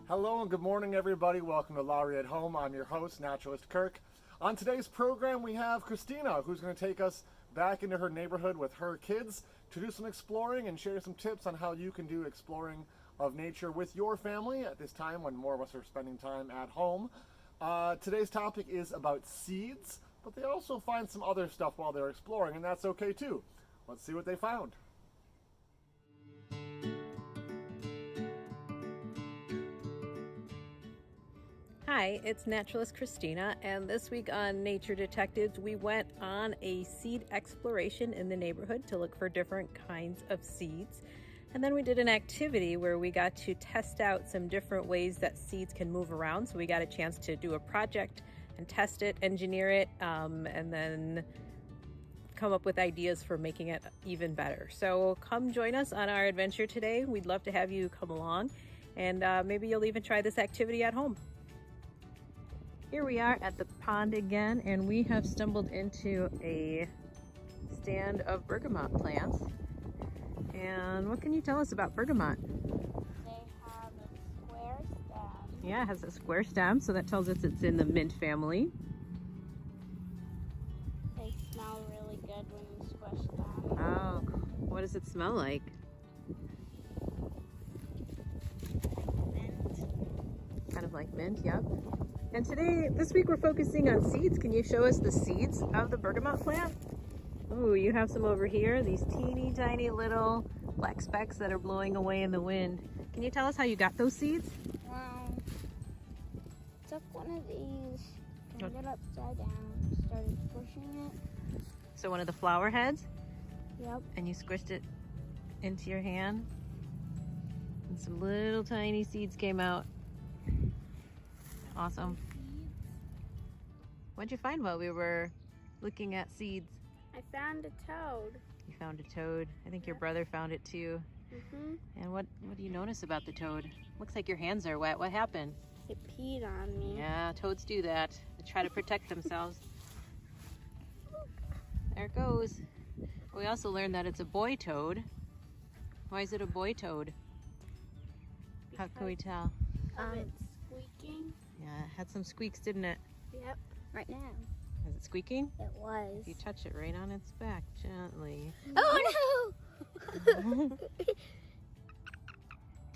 Hello and good morning, everybody. Welcome to Lowry at Home. I'm your host, Naturalist Kirk. On today's program, we have Christina, who's going to take us back into her neighborhood with her kids to do some exploring and share some tips on how you can do exploring of nature with your family at this time when more of us are spending time at home. Today's topic is about seeds, but they also find some other stuff while they're exploring, and that's okay too. Let's see what they found. Hi, it's Naturalist Christina, and this week on Nature Detectives, we went on a seed exploration in the neighborhood to look for different kinds of seeds. And then we did an activity where we got to test out some different ways that seeds can move around. So we got a chance to do a project and test it, engineer it, and then come up with ideas for making it even better. So come join us on our adventure today. We'd love to have you come along, and maybe you'll even try this activity at home. Here we are at the pond again, and we have stumbled into a stand of bergamot plants. And what can you tell us about bergamot? They have a square stem. Yeah, it has a square stem, so that tells us it's in the mint family. They smell really good when you squish them. Oh, what does it smell like? Mint. Kind of like mint, yep. And this week we're focusing on seeds. Can you show us the seeds of the bergamot plant? Ooh, you have some over here, these teeny tiny little black specks that are blowing away in the wind. Can you tell us how you got those seeds? Took one of these, turned it upside down, started pushing it. So one of the flower heads? Yep. And you squished it into your hand, and some little tiny seeds came out. Awesome. What'd you find while we were looking at seeds? I found a toad. You found a toad. I think your brother found it too. And what do you notice about the toad? Looks like your hands are wet. What happened? It peed on me. Yeah, toads do that. They try to protect themselves. There it goes. We also learned that it's a boy toad. Why is it a boy toad? How can we tell? It's squeaking. Yeah, it had some squeaks, didn't it? Yep. Right now. Is it squeaking? It was. If you touch it right on its back, gently. Oh no!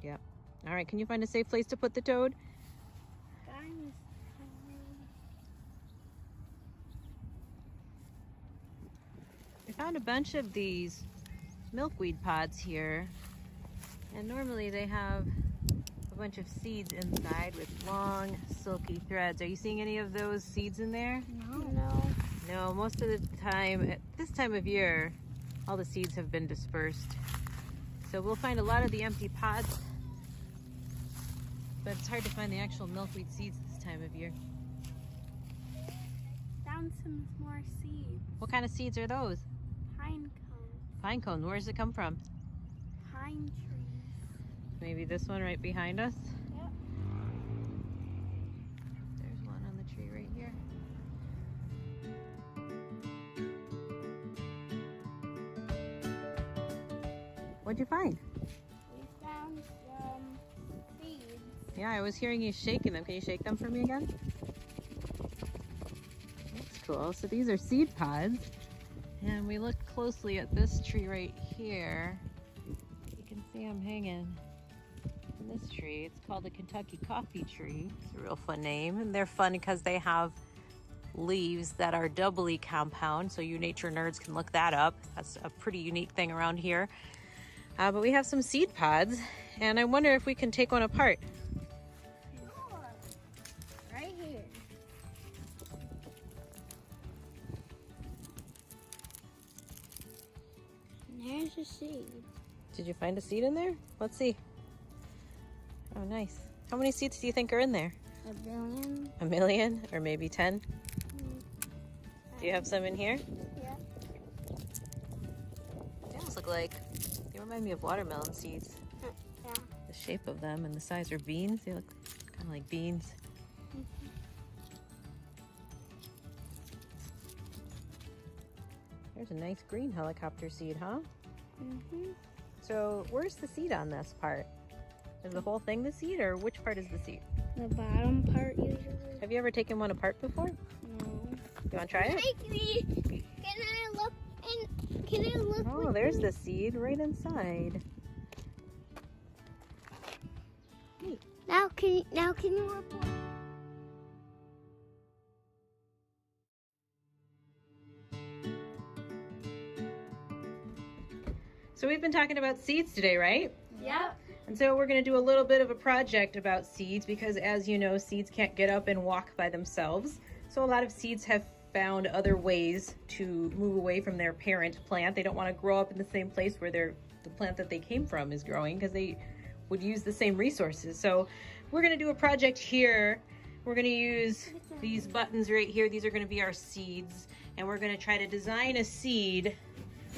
Yep. All right, can you find a safe place to put the toad? I found a bunch of these milkweed pods here, and normally they have a bunch of seeds inside with long silky threads. Are you seeing any of those seeds in there? No. No, most of the time, at this time of year, all the seeds have been dispersed. So we'll find a lot of the empty pods, but it's hard to find the actual milkweed seeds this time of year. Found some more seeds. What kind of seeds are those? Pine cones. Pine cone, where does it come from? Pine trees. Maybe this one right behind us? Yep. There's one on the tree right here. What'd you find? We found some seeds. Yeah, I was hearing you shaking them. Can you shake them for me again? That's cool. So these are seed pods. And we looked closely at this tree right here. You can see them hanging in this tree. It's called the Kentucky coffee tree. It's a real fun name. And they're fun because they have leaves that are doubly compound. So you nature nerds can look that up. That's a pretty unique thing around here. But we have some seed pods. And I wonder if we can take one apart. Sure. Right here. And there's a seed. Did you find a seed in there? Let's see. Oh, nice. How many seeds do you think are in there? A billion. A million or maybe 10? Do you have some in here? Yeah. They almost look like, they remind me of watermelon seeds. Yeah. The shape of them and the size are beans. They look kind of like beans. There's a nice green helicopter seed, huh? Mm-hmm. So where's the seed on this part? Is the whole thing the seed, or which part is the seed? The bottom part usually. Have you ever taken one apart before? No. You want to try it? Can I look? And can I look? Oh, there's the seed right inside. Neat. Now can you report? So we've been talking about seeds today, right? Yep. And so we're going to do a little bit of a project about seeds because, as you know, seeds can't get up and walk by themselves. So a lot of seeds have found other ways to move away from their parent plant. They don't want to grow up in the same place where the plant that they came from is growing because they would use the same resources. So we're going to do a project here. We're going to use these buttons right here. These are going to be our seeds. And we're going to try to design a seed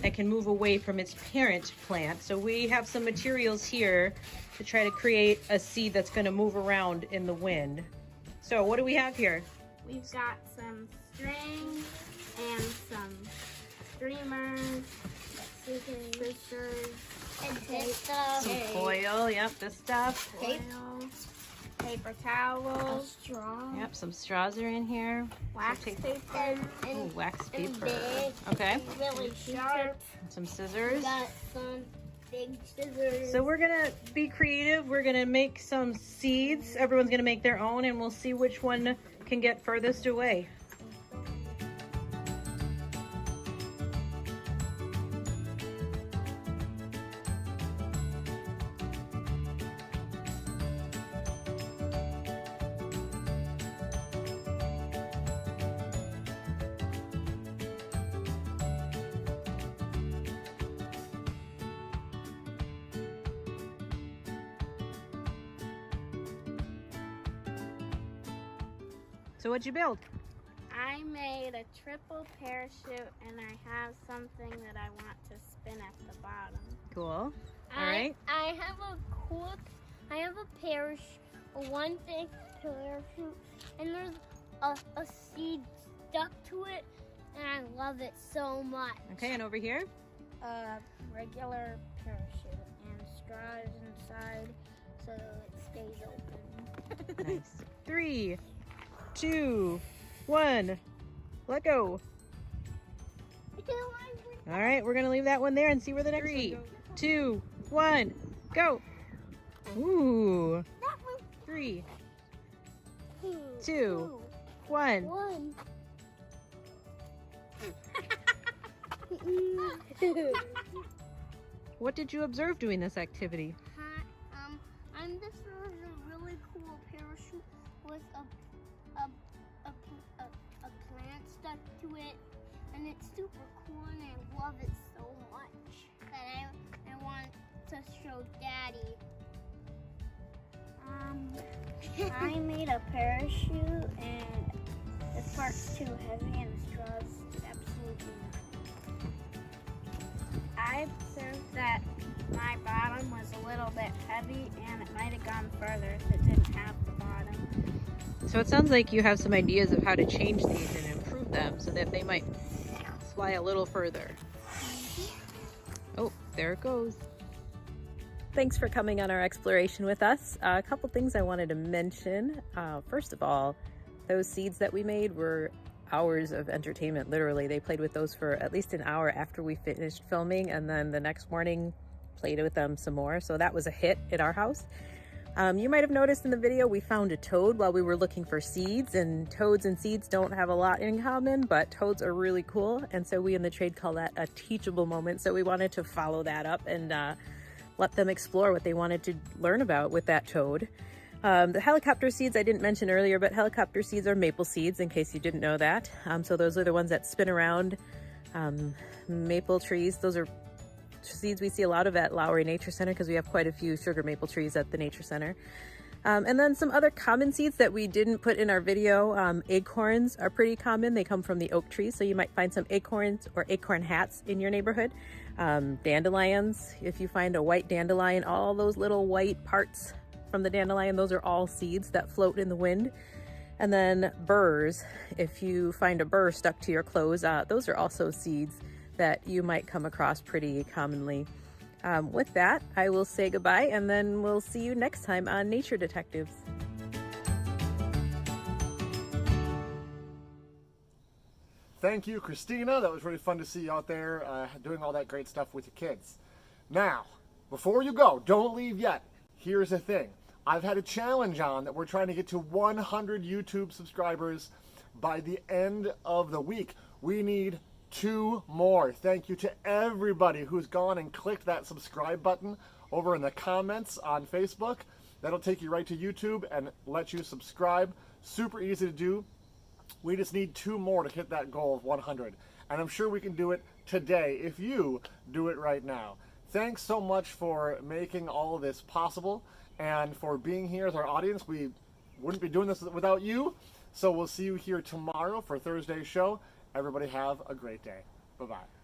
that can move away from its parent plant. So we have some materials here to try to create a seed that's going to move around in the wind. So what do we have here? We've got some string and some streamers, scissors, and tape, Some foil, yep, this stuff. foil, paper towels, straw, Yep, some straws are in here. wax Some paper, Oh, wax and paper. big, Okay, really sharp. some scissors. Got some big scissors. So we're gonna be creative. We're gonna make some seeds. Everyone's gonna make their own, and we'll see which one can get furthest away. So what'd you build? I made a triple parachute, and I have something that I want to spin at the bottom. Cool. All right. I have a parachute, one big parachute, and there's a seed stuck to it, and I love it so much. Okay, and over here? A regular parachute and straws inside so it stays open. Nice. 3, 2, 1. Let go. All right, we're gonna leave that one there and see where the next 3, 2, 1, go. Ooh. 3, 2, 1. One. What did you observe doing this activity? Hi, this was a really cool parachute with a plant stuck to it, and it's super cool, and I love it so much that I want to show Daddy. I made a parachute, and this part's too heavy, and the straw's absolutely nothing. I observed that my bottom was a little bit heavy, and it might have gone further if it didn't have the bottom. So it sounds like you have some ideas of how to change these and improve them so that they might fly a little further. Oh, there it goes. Thanks for coming on our exploration with us. A couple things I wanted to mention. First of all, those seeds that we made were hours of entertainment. Literally, they played with those for at least an hour after we finished filming, and then the next morning played with them some more. So that was a hit at our house. You might have noticed in the video we found a toad while we were looking for seeds, and toads and seeds don't have a lot in common, but toads are really cool, and so we in the trade call that a teachable moment. So we wanted to follow that up and let them explore what they wanted to learn about with that toad. The helicopter seeds I didn't mention earlier, but helicopter seeds are maple seeds, in case you didn't know that. So those are the ones that spin around maple trees. Those are seeds we see a lot of at Lowry Nature Center because we have quite a few sugar maple trees at the Nature Center. And then some other common seeds that we didn't put in our video. Acorns are pretty common. They come from the oak trees, so you might find some acorns or acorn hats in your neighborhood. Dandelions, if you find a white dandelion, all those little white parts from the dandelion, those are all seeds that float in the wind. And then burrs, if you find a burr stuck to your clothes, those are also seeds that you might come across pretty commonly. With that, I will say goodbye, and then we'll see you next time on Nature Detectives. Thank you, Christina. That was really fun to see you out there doing all that great stuff with your kids. Now, before you go, don't leave yet. Here's the thing. I've had a challenge on that we're trying to get to 100 YouTube subscribers by the end of the week. We need 2 more. Thank you to everybody who's gone and clicked that subscribe button over in the comments on Facebook. That'll take you right to YouTube and let you subscribe. Super easy to do. We just need 2 more to hit that goal of 100. And I'm sure we can do it today if you do it right now. Thanks so much for making all of this possible and for being here as our audience. We wouldn't be doing this without you. So we'll see you here tomorrow for Thursday's show. Everybody have a great day. Bye-bye.